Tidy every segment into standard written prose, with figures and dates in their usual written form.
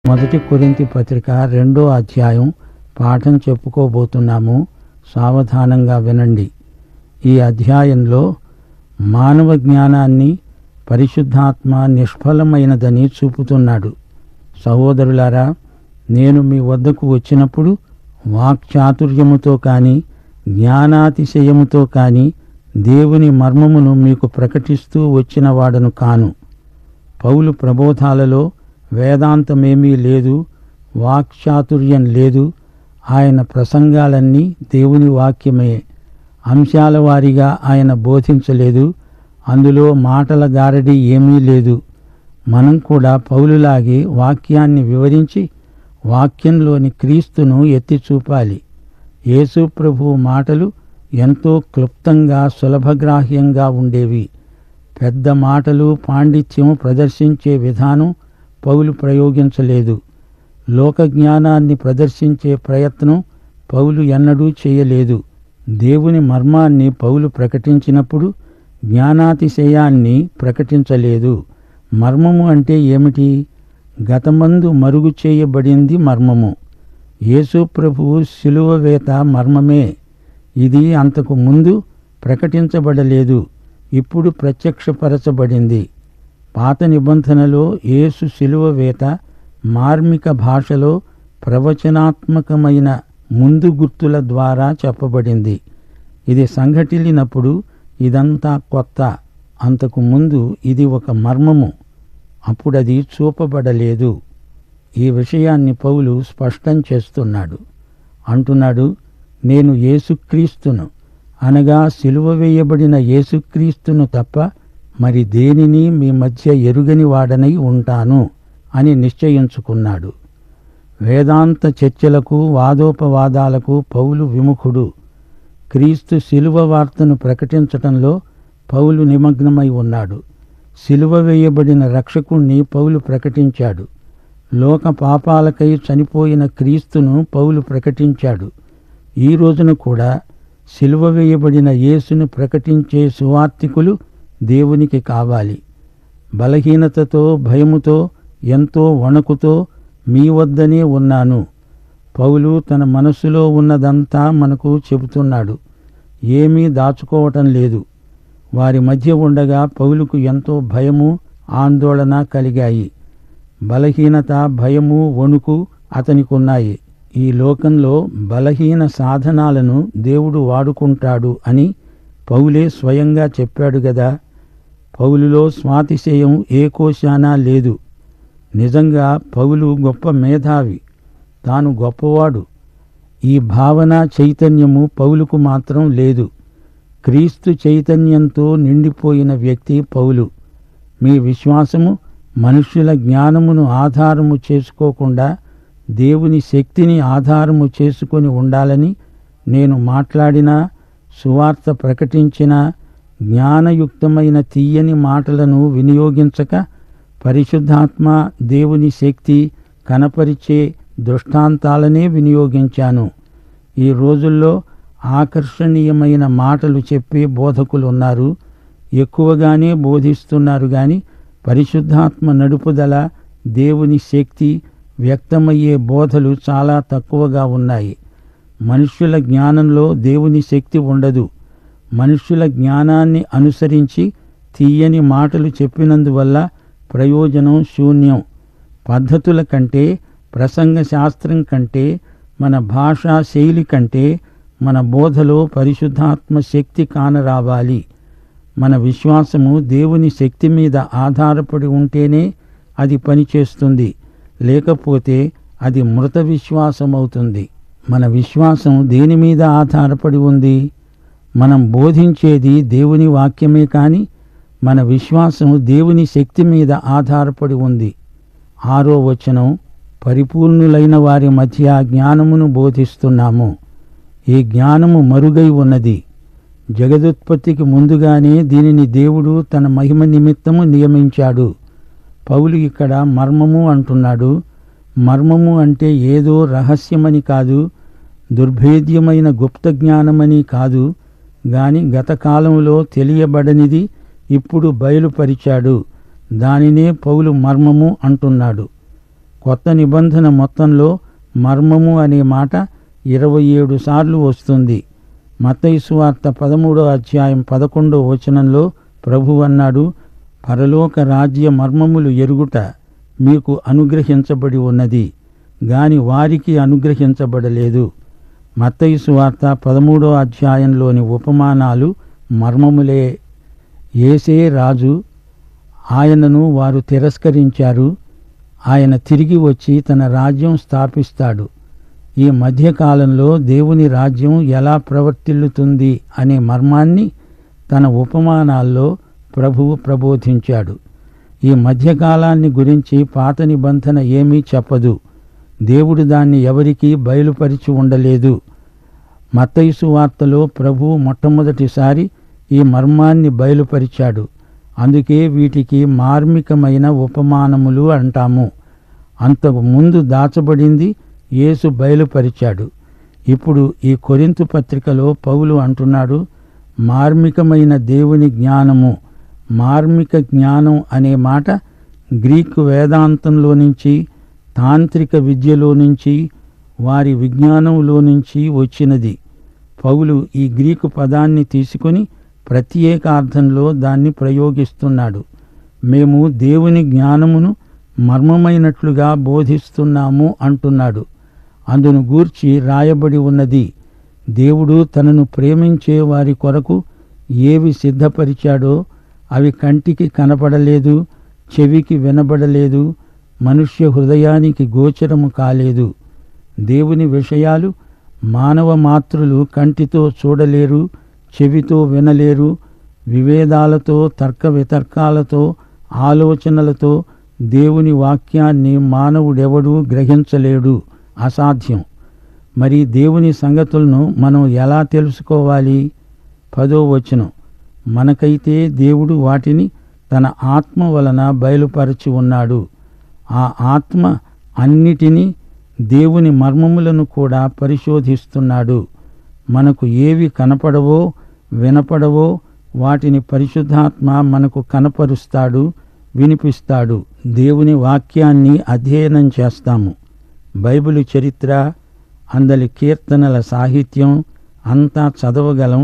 మొదటి కొరింథీ పత్రిక 2వ అధ్యాయం పాఠం చెప్పుకోబోతున్నాము. సావధానంగా వినండి. ఈ అధ్యాయంలో మానవ జ్ఞానాన్ని పరిశుద్ధాత్మ నిష్ఫలమైనదని చూపుతున్నాడు. సహోదరులారా, నేను మీ వద్దకు వచ్చినప్పుడు వాక్చాతుర్యముతో కానీ జ్ఞానాతిశయముతో కానీ దేవుని మర్మమును మీకు ప్రకటిస్తూ వచ్చిన వాడను కాను. పౌలు ప్రబోధాలలో వేదాంతమేమీ లేదు, వాక్చాతుర్యం లేదు. ఆయన ప్రసంగాలన్నీ దేవుని వాక్యమే. అంశాల వారీగా ఆయన బోధించలేదు. అందులో మాటల గారడి ఏమీ లేదు. మనం కూడా పౌలులాగే వాక్యాన్ని వివరించి వాక్యంలోని క్రీస్తును ఎత్తి చూపాలి. యేసు ప్రభువు మాటలు ఎంతో క్లుప్తంగా సులభగ్రాహ్యంగా ఉండేవి. పెద్ద మాటలు పాండిత్యం ప్రదర్శించే విధానం పౌలు ప్రయోగించలేదు. లోక జ్ఞానాన్ని ప్రదర్శించే ప్రయత్నం పౌలు ఎన్నడూ చేయలేదు. దేవుని మర్మాన్ని పౌలు ప్రకటించినప్పుడు జ్ఞానాతిశయాన్ని ప్రకటించలేదు. మర్మము అంటే ఏమిటి? గతమందు మరుగు చేయబడింది మర్మము. యేసు ప్రభువు శిలువ వేత మర్మమే. ఇది అంతకు ముందు ప్రకటించబడలేదు, ఇప్పుడు ప్రత్యక్షపరచబడింది. పాత నిబంధనలో యేసు శిలువ వేత మార్మిక భాషలో ప్రవచనాత్మకమైన ముందు గుర్తుల ద్వారా చెప్పబడింది. ఇది సంఘటిల్లినప్పుడు ఇదంతా కొత్త. అంతకు ముందు ఇది ఒక మర్మము, అప్పుడది చూపబడలేదు. ఈ విషయాన్ని పౌలు స్పష్టం చేస్తున్నాడు. అంటున్నాడు, నేను యేసుక్రీస్తును అనగా సిలువ వేయబడిన యేసుక్రీస్తును తప్ప మరి దేనిని మీ మధ్య ఎరుగని వాడనై ఉంటాను అని నిశ్చయించుకున్నాడు. వేదాంత చర్చలకు వాదోపవాదాలకు పౌలు విముఖుడు. క్రీస్తు శిలువ వార్తను ప్రకటించటంలో పౌలు నిమగ్నమై ఉన్నాడు. శిలువ వేయబడిన రక్షకుణ్ణి పౌలు ప్రకటించాడు. లోక పాపాలకై చనిపోయిన క్రీస్తును పౌలు ప్రకటించాడు. ఈ రోజున కూడా శిలువ వేయబడిన యేసును ప్రకటించే సువార్తికులు దేవునికి కావాలి. బలహీనతతో, భయముతో, ఎంతో వణకుతో మీ వద్దనే ఉన్నాను. పౌలు తన మనస్సులో ఉన్నదంతా మనకు చెబుతున్నాడు. ఏమీ దాచుకోవటం లేదు. వారి మధ్య ఉండగా పౌలుకు ఎంతో భయము, ఆందోళన కలిగాయి. బలహీనత, భయము, వణుకు అతనికున్నాయి. ఈ లోకంలో బలహీన సాధనాలను దేవుడు వాడుకుంటాడు అని పౌలే స్వయంగా చెప్పాడు గదా. పౌలులో స్వాతిశయం ఏ కోశానా లేదు. నిజంగా పౌలు గొప్ప మేధావి, తాను గొప్పవాడు. ఈ భావన, చైతన్యము పౌలుకు మాత్రం లేదు. క్రీస్తు చైతన్యంతో నిండిపోయిన వ్యక్తి పౌలు. మీ విశ్వాసము మనుష్యుల జ్ఞానమును ఆధారము చేసుకోకుండా దేవుని శక్తిని ఆధారము చేసుకొని ఉండాలని నేను మాట్లాడినా, సువార్త ప్రకటించినా జ్ఞానయుక్తమైన తీయని మాటలను వినియోగించక పరిశుద్ధాత్మ, దేవుని శక్తి కనపరిచే దృష్టాంతాలనే వినియోగించాను. ఈ రోజుల్లో ఆకర్షణీయమైన మాటలు చెప్పే బోధకులున్నారు. ఎక్కువగానే బోధిస్తున్నారు గాని పరిశుద్ధాత్మ నడుపుదల, దేవుని శక్తి వ్యక్తమయ్యే బోధలు చాలా తక్కువగా ఉన్నాయి. మనుష్యుల జ్ఞానంలో దేవుని శక్తి ఉండదు. మనుష్యుల జ్ఞానాన్ని అనుసరించి తీయని మాటలు చెప్పినందువల్ల ప్రయోజనం శూన్యం. పద్ధతుల కంటే, ప్రసంగ శాస్త్రం కంటే, మన భాషా శైలి కంటే మన బోధలో పరిశుద్ధాత్మ శక్తి కానరావాలి. మన విశ్వాసము దేవుని శక్తి మీద ఆధారపడి ఉంటేనే అది పనిచేస్తుంది. లేకపోతే అది మృత విశ్వాసమవుతుంది. మన విశ్వాసం దేని మీద ఆధారపడి ఉంది? మనం బోధించేది దేవుని వాక్యమే కాని మన విశ్వాసం దేవుని శక్తి మీద ఆధారపడి ఉంది. 6వ వచనం, పరిపూర్ణులైన వారి మధ్య జ్ఞానమును బోధిస్తున్నాము. ఈ జ్ఞానము మరుగై ఉన్నది. జగదుత్పత్తికి ముందుగానే దీనిని దేవుడు తన మహిమ నిమిత్తము నియమించాడు. పౌలు ఇక్కడ మర్మము అంటున్నాడు. మర్మము అంటే ఏదో రహస్యమని కాదు, దుర్భేద్యమైన గుప్త జ్ఞానమని కాదు గాని గతకాలంలో తెలియబడనిది ఇప్పుడు బయలుపరిచాడు. దానినే పౌలు మర్మము అంటున్నాడు. కొత్త నిబంధన మొత్తంలో మర్మము అనే మాట 27 సార్లు వస్తుంది. మత్తయి సువార్త 13వ అధ్యాయం 11వ వచనంలో ప్రభువు అన్నాడు, పరలోక రాజ్య మర్మములు ఎరుగుట మీకు అనుగ్రహించబడి ఉన్నది గాని వారికి అనుగ్రహించబడలేదు. మత్తయి సువార్త 13వ అధ్యాయంలోని ఉపమానాలు మర్మములే. యేసే రాజు, ఆయనను వారు తిరస్కరించారు. ఆయన తిరిగి వచ్చి తన రాజ్యం స్థాపిస్తాడు. ఈ మధ్యకాలంలో దేవుని రాజ్యం ఎలా ప్రవర్తిల్లుతుంది అనే మర్మాన్ని తన ఉపమానాల్లో ప్రభువు ప్రబోధించాడు. ఈ మధ్యకాలాన్ని గురించి పాత నిబంధన ఏమీ చెప్పదు. దేవుడు దాన్ని ఎవరికీ బయలుపరిచి ఉండలేదు. మత్తయి సువార్తలో ప్రభువు మొట్టమొదటిసారి ఈ మర్మాన్ని బయలుపరిచాడు. అందుకే వీటికి మార్మికమైన ఉపమానములు అంటాము. అంతకు ముందు దాచబడింది యేసు బయలుపరిచాడు. ఇప్పుడు ఈ కొరింథు పత్రికలో పౌలు అంటున్నాడు, మార్మికమైన దేవుని జ్ఞానము. మార్మిక జ్ఞానం అనే మాట గ్రీకు వేదాంతంలో నుంచి, తాంత్రిక విద్యలో నుంచి, వారి విజ్ఞానంలో నుంచి వచ్చినది. పౌలు ఈ గ్రీకు పదాన్ని తీసుకుని ప్రత్యేకార్థంలో దాన్ని ప్రయోగిస్తున్నాడు. మేము దేవుని జ్ఞానమును మర్మమైనట్లుగా బోధిస్తున్నాము అంటున్నాడు. అందును గూర్చి రాయబడి ఉన్నది, దేవుడు తనను ప్రేమించే వారి కొరకు ఏవి సిద్ధపరిచాడో అవి కంటికి కనపడలేదు, చెవికి వినబడలేదు, మనుష్య హృదయానికి గోచరము కాలేదు. దేవుని విషయాలు మానవ మాతృలు కంటితో చూడలేరు, చెవితో వినలేరు. వివేదాలతో, తర్క వితర్కాలతో, ఆలోచనలతో దేవుని వాక్యాన్ని మానవుడెవడూ గ్రహించలేడు, అసాధ్యం. మరి దేవుని సంగతులను మనం ఎలా తెలుసుకోవాలి? 10వ వచనం, మనకైతే దేవుడు వాటిని తన ఆత్మ వలన బయలుపరచి ఉన్నాడు. ఆ ఆత్మ అన్నిటినీ, దేవుని మర్మములను కూడా పరిశోధిస్తున్నాడు. మనకు ఏవి కనపడవో వినపడవో వాటిని పరిశుద్ధాత్మ మనకు కనపరుస్తాడు, వినిపిస్తాడు. దేవుని వాక్యాన్ని అధ్యయనం చేస్తాము. బైబిలు చరిత్ర, అందలి కీర్తనల సాహిత్యం అంతా చదవగలం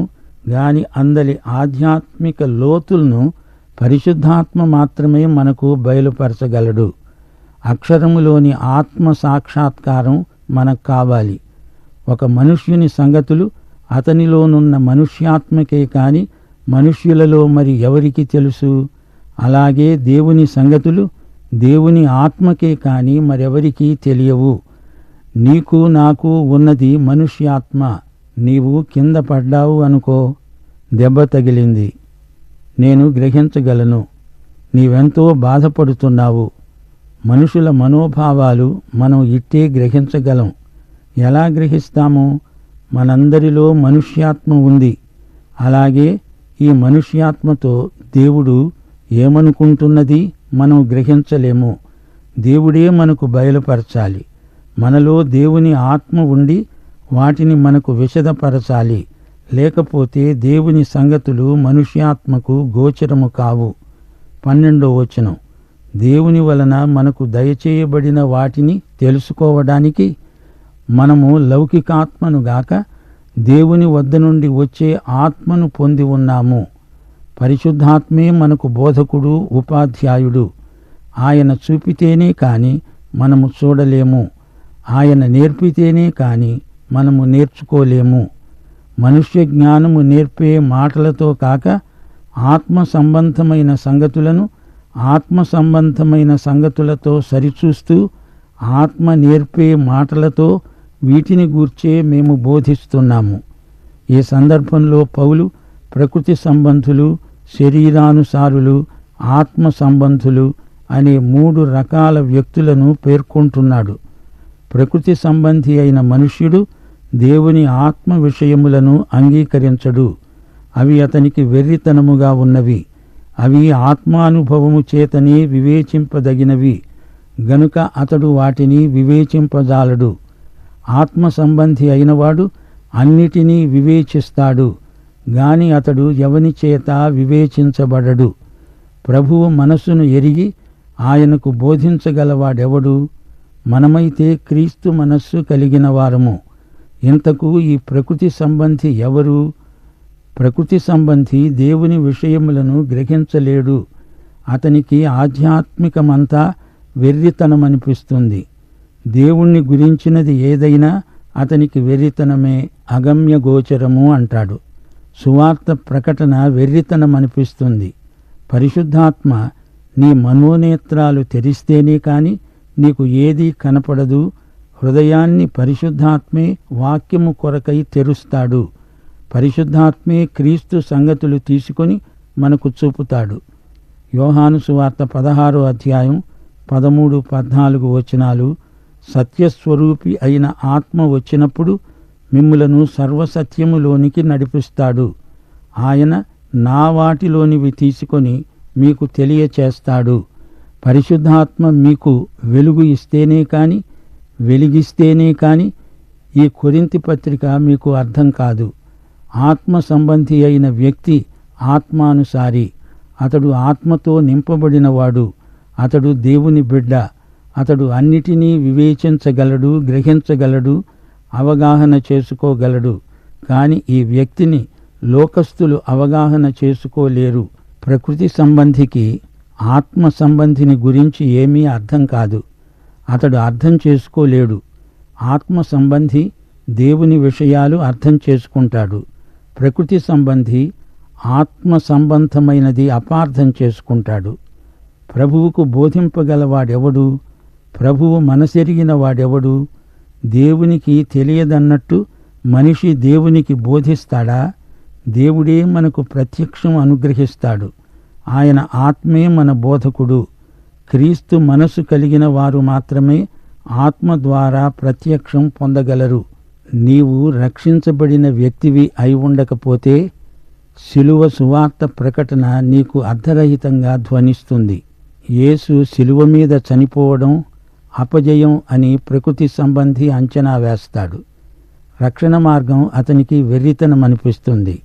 గాని అందలి ఆధ్యాత్మిక లోతులను పరిశుద్ధాత్మ మాత్రమే మనకు బయలుపరచగలడు. అక్షరములోని ఆత్మ సాక్షాత్కారం మనకు కావాలి. ఒక మనుష్యుని సంగతులు అతనిలోనున్న మనుష్యాత్మకే కాని మనుష్యులలో మరి ఎవరికి తెలుసు? అలాగే దేవుని సంగతులు దేవుని ఆత్మకే కాని మరెవరికీ తెలియవు. నీకు నాకు ఉన్నది మనుష్యాత్మ. నీవు కింద పడ్డావు అనుకో, దెబ్బ తగిలింది, నేను గ్రహించగలను. నీవెంతో బాధపడుతున్నావు. మనుషుల మనోభావాలు మనం ఇట్టే గ్రహించగలం. ఎలా గ్రహిస్తాము? మనందరిలో మనుష్యాత్మ ఉంది. అలాగే ఈ మనుష్యాత్మతో దేవుడు ఏమనుకుంటున్నది మనం గ్రహించలేము. దేవుడే మనకు బయలుపరచాలి. మనలో దేవుని ఆత్మ ఉండి వాటిని మనకు విశదపరచాలి. లేకపోతే దేవుని సంగతులు మనుష్యాత్మకు గోచరము కావు. 12వ వచనం, దేవుని వలన మనకు దయచేయబడిన వాటిని తెలుసుకోవడానికి మనము లౌకికాత్మను గాక దేవుని వద్ద నుండి వచ్చే ఆత్మను పొంది ఉన్నాము. పరిశుద్ధాత్మే మనకు బోధకుడు, ఉపాధ్యాయుడు. ఆయన చూపితేనే కాని మనము చూడలేము. ఆయన నేర్పితేనే కాని మనము నేర్చుకోలేము. మనుష్య జ్ఞానము నేర్పే మాటలతో కాక ఆత్మ సంబంధమైన సంగతులను ఆత్మ సంబంధమైన సంగతులతో సరిచూస్తూ ఆత్మ నేర్పే మాటలతో వీటిని గూర్చే మేము బోధిస్తున్నాము. ఈ సందర్భంలో పౌలు ప్రకృతి సంబంధులు, శరీరానుసారులు, ఆత్మ సంబంధులు అనే 3 రకాల వ్యక్తులను పేర్కొంటున్నాడు. ప్రకృతి సంబంధి అయిన మనుష్యుడు దేవుని ఆత్మ విషయములను అంగీకరించడు. అవి అతనికి వెర్రితనముగా ఉన్నవి. అవి ఆత్మానుభవము చేతనే వివేచింపదగినవి గనుక అతడు వాటిని వివేచింపజాలడు. ఆత్మ సంబంధి అయినవాడు అన్నిటినీ వివేచిస్తాడు గాని అతడు ఎవని చేత వివేచించబడడు. ప్రభువు మనస్సును ఎరిగి ఆయనకు బోధించగలవాడెవడు? మనమైతే క్రీస్తు మనస్సు కలిగిన వారము. ఇంతకు ఈ ప్రకృతి సంబంధి ఎవరు? ప్రకృతి సంబంధి దేవుని విషయములను గ్రహించలేడు. అతనికి ఆధ్యాత్మికమంతా వెర్రితనమనిపిస్తుంది. దేవుణ్ణి గురించినది ఏదైనా అతనికి వెర్రితనమే, అగమ్య గోచరము అంటాడు. సువార్త ప్రకటన వెర్రితనమనిపిస్తుంది. పరిశుద్ధాత్మ నీ మనోనేత్రాలు తెరిస్తేనే కాని నీకు ఏదీ కనపడదు. హృదయాన్ని పరిశుద్ధాత్మే వాక్యము కొరకై తెరుస్తాడు. పరిశుద్ధాత్మే క్రీస్తు సంగతులు తీసుకొని మనకు చూపుతాడు. యోహాను సువార్త 16వ అధ్యాయం 13, 14 వచనాలు, సత్యస్వరూపి అయిన ఆత్మ వచ్చినప్పుడు మిమ్ములను సర్వసత్యములోనికి నడిపిస్తాడు. ఆయన నా వాటిలోనివి తీసుకొని మీకు తెలియచేస్తాడు. పరిశుద్ధాత్మ మీకు వెలుగు ఇస్తేనే కాని, వెలిగిస్తేనే కాని ఈ కొరింథీ పత్రిక మీకు అర్థం కాదు. ఆత్మ సంబంధి అయిన వ్యక్తి ఆత్మానుసారి. అతడు ఆత్మతో నింపబడినవాడు. అతడు దేవుని బిడ్డ. అతడు అన్నిటినీ వివేచించగలడు, గ్రహించగలడు, అవగాహన చేసుకోగలడు. కాని ఈ వ్యక్తిని లోకస్తులు అవగాహన చేసుకోలేరు. ప్రకృతి సంబంధికి ఆత్మ సంబంధిని గురించి ఏమీ అర్థం కాదు. అతడు అర్థం చేసుకోలేడు. ఆత్మ సంబంధి దేవుని విషయాలు అర్థం చేసుకుంటాడు. ప్రకృతి సంబంధి ఆత్మ సంబంధమైనది అపార్థం చేసుకుంటాడు. ప్రభువుకు బోధింపగలవాడెవడు? ప్రభువు మనసెరిగిన వాడెవడు? దేవునికి తెలియదన్నట్టు మనిషి దేవునికి బోధిస్తాడా? దేవుడే మనకు ప్రత్యక్షం అనుగ్రహిస్తాడు. ఆయన ఆత్మే మన బోధకుడు. క్రీస్తు మనసు కలిగిన వారు మాత్రమే ఆత్మ ద్వారా ప్రత్యక్షం పొందగలరు. నీవు రక్షించబడిన వ్యక్తివి అయి ఉండకపోతే శిలువ సువార్త ప్రకటన నీకు అర్థరహితంగా ధ్వనిస్తుంది. యేసు శిలువ మీద చనిపోవడం అపజయం అని ప్రకృతి సంబంధి అంచనా వేస్తాడు. రక్షణ మార్గం అతనికి వెర్రితనమనిపిస్తుంది.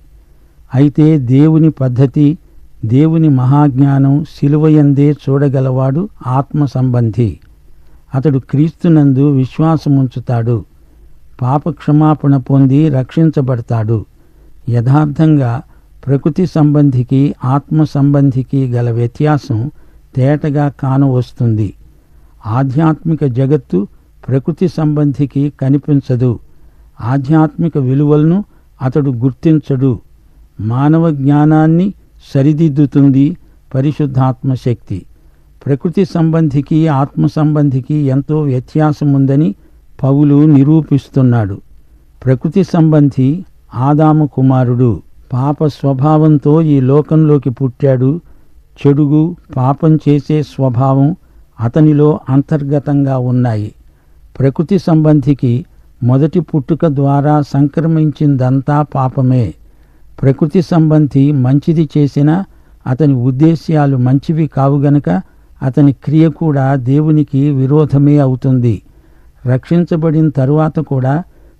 అయితే దేవుని పద్ధతి, దేవుని మహాజ్ఞానం శిలువయందే చూడగలవాడు ఆత్మ సంబంధి. అతడు క్రీస్తునందు విశ్వాసముంచుతాడు. పాప క్షమాపణ పొంది రక్షించబడతాడు. యథార్థంగా ప్రకృతి సంబంధికి ఆత్మ సంబంధికి గల వ్యత్యాసం తేటగా కానవస్తుంది. ఆధ్యాత్మిక జగత్తు ప్రకృతి సంబంధికి కనిపించదు. ఆధ్యాత్మిక విలువలను అతడు గుర్తించడు. మానవ జ్ఞానాన్ని సరిదిద్దుతుంది పరిశుద్ధాత్మ శక్తి. ప్రకృతి సంబంధికి ఆత్మ సంబంధికి ఎంతో వ్యత్యాసముందని పౌలు నిరూపిస్తున్నాడు. ప్రకృతి సంబంధి ఆదాము కుమారుడు. పాప స్వభావంతో ఈ లోకంలోకి పుట్టాడు. చెడుగు, పాపం చేసే స్వభావం అతనిలో అంతర్గతంగా ఉన్నాయి. ప్రకృతి సంబంధికి మొదటి పుట్టుక ద్వారా సంక్రమించిందంతా పాపమే. ప్రకృతి సంబంధి మంచిది చేసినా అతని ఉద్దేశ్యాలు మంచివి కావు గనుక అతని క్రియ కూడా దేవునికి విరోధమే అవుతుంది. రక్షించబడిన తరువాత కూడా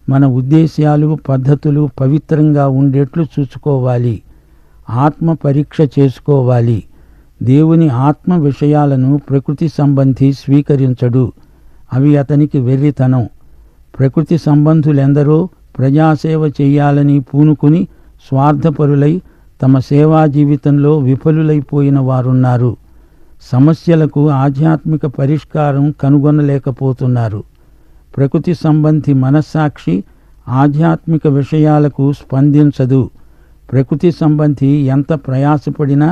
మన ఉద్దేశ్యాలు, పద్ధతులు పవిత్రంగా ఉండేట్లు చూసుకోవాలి. ఆత్మ పరీక్ష చేసుకోవాలి. దేవుని ఆత్మ విషయాలను ప్రకృతి సంబంధి స్వీకరించడు. అవి అతనికి వెర్రితనం. ప్రకృతి సంబంధులెందరో ప్రజాసేవ చేయాలని పూనుకుని స్వార్థపరులై తమ సేవా జీవితంలో విఫలులైపోయిన వారున్నారు. సమస్యలకు ఆధ్యాత్మిక పరిష్కారం కనుగొనలేకపోతున్నారు. ప్రకృతి సంబంధి మనస్సాక్షి ఆధ్యాత్మిక విషయాలకు స్పందించదు. ప్రకృతి సంబంధి ఎంత ప్రయాసపడినా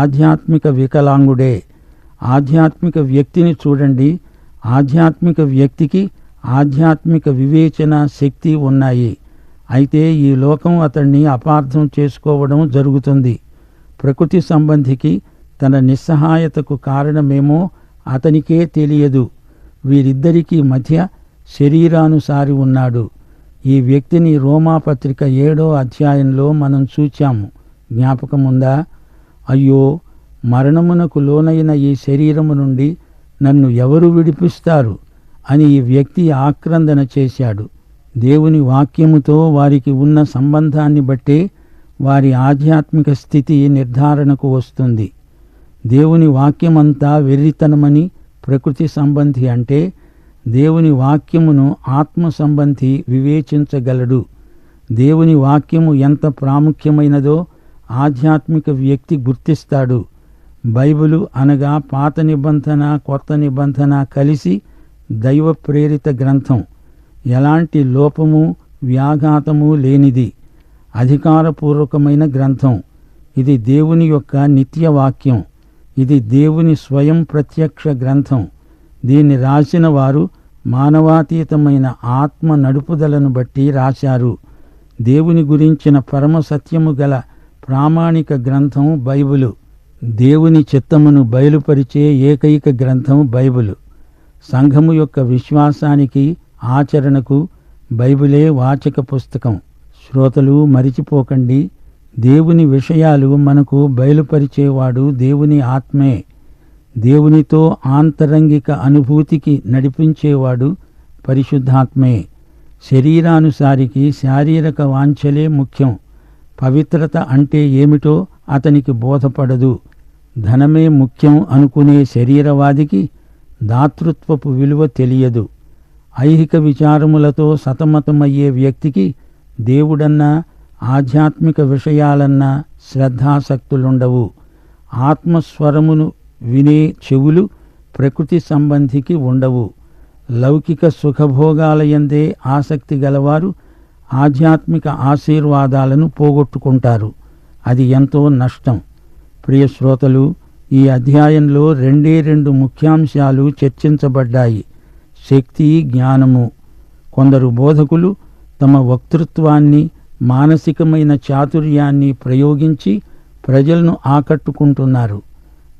ఆధ్యాత్మిక వికలాంగుడే. ఆధ్యాత్మిక వ్యక్తిని చూడండి. ఆధ్యాత్మిక వ్యక్తికి ఆధ్యాత్మిక వివేచన, శక్తి ఉన్నాయి. అయితే ఈ లోకం అతన్ని అపార్థం చేసుకోవడం జరుగుతుంది. ప్రకృతి సంబంధికి తన నిస్సహాయతకు కారణమేమో అతనికే తెలియదు. వీరిద్దరికీ మధ్య శరీరానుసారి ఉన్నాడు. ఈ వ్యక్తిని రోమాపత్రిక 7వ అధ్యాయంలో మనం చూచాము. జ్ఞాపకముందా? అయ్యో, మరణమునకు లోనైన ఈ శరీరము నుండి నన్ను ఎవరు విడిపిస్తారు అని ఈ వ్యక్తి ఆక్రందన చేశాడు. దేవుని వాక్యముతో వారికి ఉన్న సంబంధాన్ని బట్టే వారి ఆధ్యాత్మిక స్థితి నిర్ధారణకు వస్తుంది. దేవుని వాక్యమంతా వెర్రితనమని ప్రకృతి సంబంధి అంటే, దేవుని వాక్యమును ఆత్మ సంబంధి వివేచించగలడు. దేవుని వాక్యము ఎంత ప్రాముఖ్యమైనదో ఆధ్యాత్మిక వ్యక్తి గుర్తిస్తాడు. బైబిలు అనగా పాత నిబంధన కొత్త నిబంధన కలిసి దైవ ప్రేరిత గ్రంథం. ఎలాంటి లోపము వ్యాఘాతము లేనిది. అధికారపూర్వకమైన గ్రంథం. ఇది దేవుని యొక్క నిత్యవాక్యం. ఇది దేవుని స్వయం ప్రత్యక్ష గ్రంథం. దీన్ని రాసిన వారు మానవాతీతమైన ఆత్మ నడుపుదలను బట్టి రాశారు. దేవుని గురించిన పరమ సత్యము గల ప్రామాణిక గ్రంథం బైబిలు. దేవుని చిత్తమును బయలుపరిచే ఏకైక గ్రంథం బైబిలు. సంఘము యొక్క విశ్వాసానికి ఆచరణకు బైబిలే వాచక పుస్తకం. శ్రోతలు మరిచిపోకండి, దేవుని విషయాలు మనకు బయలుపరిచేవాడు దేవుని ఆత్మే. దేవునితో ఆంతరంగిక అనుభూతికి నడిపించేవాడు పరిశుద్ధాత్మే. శరీరానుసారికి శారీరక వాంఛలే ముఖ్యం. పవిత్రత అంటే ఏమిటో అతనికి బోధపడదు. ధనమే ముఖ్యం అనుకునే శరీరవాదికి దాతృత్వపు విలువ తెలియదు. ఐహిక విచారములతో సతమతమయ్యే వ్యక్తికి దేవుడన్నా ఆధ్యాత్మిక విషయాలన్నా శ్రద్ధాసక్తులుండవు. ఆత్మస్వరమును వినే చెవులు ప్రకృతి సంబంధికి ఉండవు. లౌకిక సుఖభోగాలయందే ఆసక్తి గలవారు ఆధ్యాత్మిక ఆశీర్వాదాలను పోగొట్టుకుంటారు. అది ఎంతో నష్టం. ప్రియ శ్రోతలు, ఈ అధ్యాయంలో 2 ముఖ్యాంశాలు చర్చించబడ్డాయి: శక్తి, జ్ఞానము. కొందరు బోధకులు తమ వక్తృత్వాన్ని, మానసికమైన చాతుర్యాన్ని ప్రయోగించి ప్రజలను ఆకట్టుకుంటున్నారు.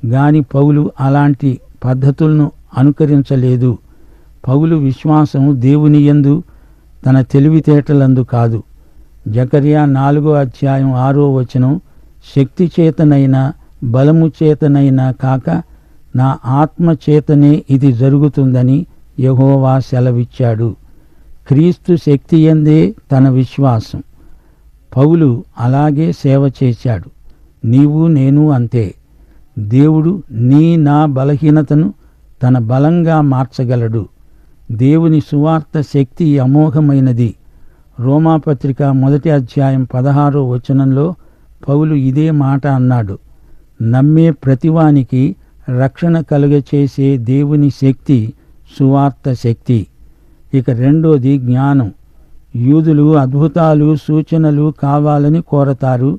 గాని పౌలు అలాంటి పద్ధతులను అనుకరించలేదు. పౌలు విశ్వాసం దేవుని యందు, తన తెలివితేటలందు కాదు. జకర్యా 4:6 శక్తి చేతనైనా బలము చేతనైనా కాక నా ఆత్మ చేతనే ఇది జరుగుతుందని యెహోవా సెలవిచ్చాడు. క్రీస్తు శక్తి యందే తన విశ్వాసం. పౌలు అలాగే సేవ చేశాడు. నీవు నేను అంతే. దేవుడు నా బలహీనతను తన బలంగా మార్చగలడు. దేవుని సువార్త శక్తి అమోఘమైనది. రోమాపత్రిక 1:16 పౌలు ఇదే మాట అన్నాడు. నమ్మే ప్రతివానికి రక్షణ కలుగచేసే దేవుని శక్తి సువార్త శక్తి. ఇక రెండోది జ్ఞానం. యూదులు అద్భుతాలు, సూచనలు కావాలని కోరతారు.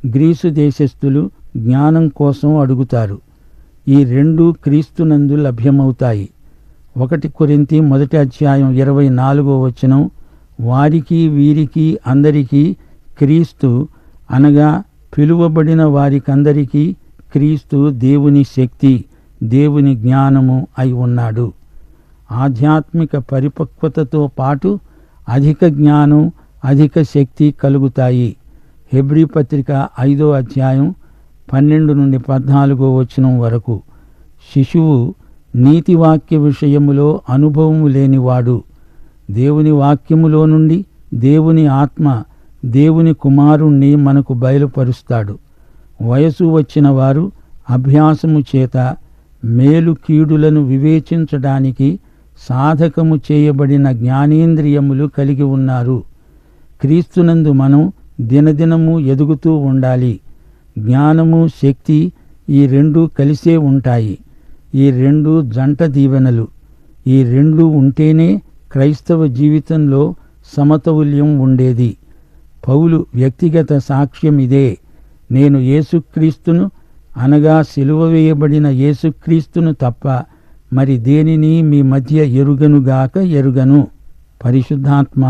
గ్రీసు దేశస్థులు జ్ఞానం కోసం అడుగుతారు. ఈ రెండూ క్రీస్తునందు లభ్యమవుతాయి. 1 కొరింథీ 1:24 వారికి వీరికి అందరికీ క్రీస్తు అనగా పిలువబడిన వారికందరికీ క్రీస్తు దేవుని శక్తి, దేవుని జ్ఞానము అయి ఉన్నాడు. ఆధ్యాత్మిక పరిపక్వతతో పాటు అధిక జ్ఞానం, అధిక శక్తి కలుగుతాయి. హెబ్రీ పత్రిక 5:12-14 శిశువు నీతివాక్య విషయములో అనుభవము లేనివాడు. దేవుని వాక్యములో నుండి దేవుని ఆత్మ దేవుని కుమారుణ్ణి మనకు బయలుపరుస్తాడు. వయసు వచ్చిన వారు అభ్యాసము చేత మేలు కీడులను వివేచించడానికి సాధకము చేయబడిన జ్ఞానేంద్రియములు కలిగి ఉన్నారు. క్రీస్తునందు మనం దినదినము ఎదుగుతూ ఉండాలి. జ్ఞానము, శక్తి ఈ రెండూ కలిసే ఉంటాయి. ఈ రెండు జంట దీవెనలు. ఈ రెండు ఉంటేనే క్రైస్తవ జీవితంలో సమతౌల్యం ఉండేది. పౌలు వ్యక్తిగత సాక్ష్యం ఇదే. నేను యేసుక్రీస్తును అనగా సిలువ వేయబడిన యేసుక్రీస్తును తప్ప మరి దేనిని మీ మధ్య ఎరుగను. పరిశుద్ధాత్మ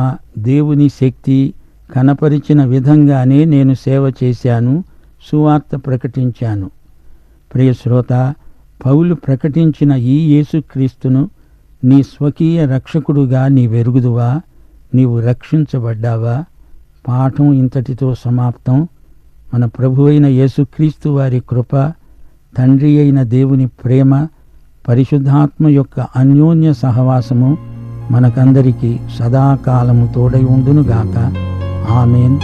దేవుని శక్తి కనపరిచిన విధంగానే నేను సేవ చేశాను, సువార్త ప్రకటించాను. ప్రియ శ్రోత, పౌలు ప్రకటించిన ఈ యేసుక్రీస్తును నీ స్వకీయ రక్షకుడుగా నీవెరుగుదువా? నీవు రక్షించబడ్డావా? పాఠం ఇంతటితో సమాప్తం. మన ప్రభువైన యేసుక్రీస్తు వారి కృప, తండ్రి అయిన దేవుని ప్రేమ, పరిశుద్ధాత్మ యొక్క అన్యోన్య సహవాసము మనకందరికీ సదాకాలము తోడై ఉండునుగాక. ఆమేన్.